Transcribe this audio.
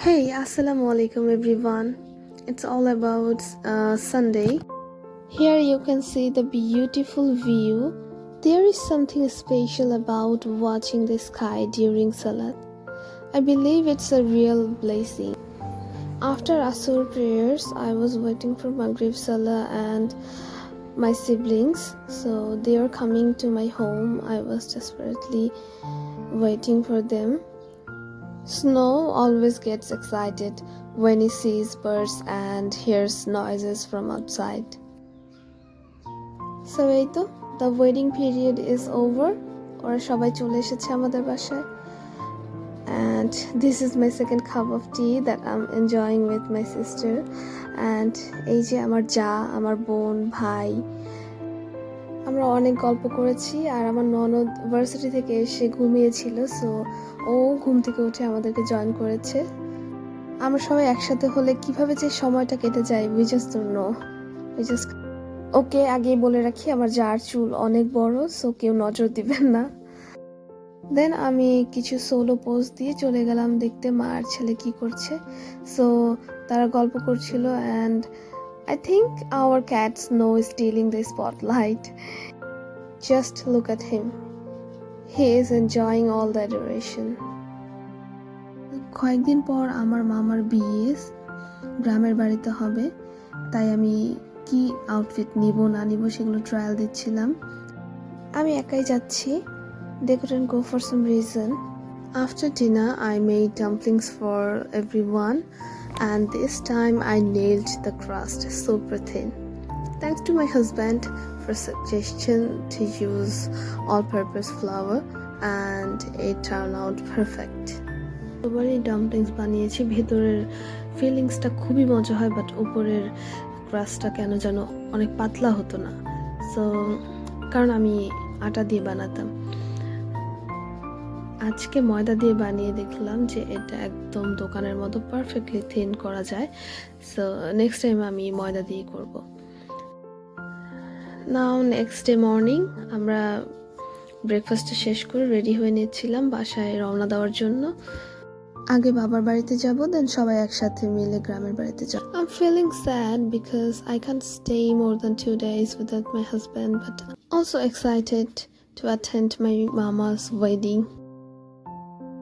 Hey, Assalamu alaikum everyone. It's all about Sunday. Here you can see the beautiful view. There is something special about watching the sky during Salat. I believe it's a real blessing. After Asr prayers, I was waiting for Maghrib Salah and my siblings. So they are coming to my home. I was desperately waiting for them. Snow always gets excited when he sees birds and hears noises from outside. So এই তো the waiting period is over. ওরা সবাই চলে এসেছে আমাদের বাসায়. And this is my second cup of tea that I'm enjoying with my sister. And এই যে আমার জা, আমার বোন, ভাই, আমরা অনেক গল্প করেছি আর আমার ননদ ভার্সিটি থেকে এসে ঘুমিয়েছিল, সো ও ঘুম থেকে উঠে আমাদেরকে জয়েন করেছে। আমরা সবাই একসাথে হলে কিভাবে যে সময়টা কেটে যায় উই জাস্ট ডোন্ট নো। ওকে আগেই বলে রাখি আমার জার চুল অনেক বড়, সো কেউ নজর দিবেন না। দেন আমি কিছু সোলো পোজ দিয়ে চলে গেলাম দেখতে মা আর ছেলে কি করছে। সো তারা গল্প করছিল and I think our cat Snow is stealing the spotlight. Just look at him. He is enjoying all the adoration. কয়েকদিন পর আমার মামার বিয়ে গ্রামের বাড়িতে হবে, তাই আমি কি আউটফিট নিব না নিব সেগুলো ট্রায়াল দিচ্ছিলাম। আমি একাই যাচ্ছি, they couldn't go for some reason. After dinner I made dumplings for everyone. And this time I nailed the crust super thin. Thanks to my husband for suggestion to use all-purpose flour and it turned out perfect. সবারই dumplings বানিয়েছি, ভেতরের ফিলিংসটা খুবই মজা হয় but উপরের ক্রাস্টটা কেন যেন অনেক পাতলা হতো না, সো কারণ আমি আটা দিয়ে বানাতাম। আজকে ময়দা দিয়ে বানিয়ে দেখলাম যে এটা একদম দোকানের মতো পারফেক্টলি থিন করা যায়, সো নেক্সট টাইম আমি ময়দা দিয়ে করব। নাও নেক্সট ডে মর্নিং আমরা ব্রেকফাস্টটা শেষ করে রেডি হয়ে নিচ্ছিলাম বাসায় রওনা দেওয়ার জন্য। আগে বাবার বাড়িতে যাব, দেন সবাই একসাথে মিলে গ্রামের বাড়িতে যাব। I'm feeling sad because I can't stay more than 2 days without my husband, but also excited to attend my mama's wedding.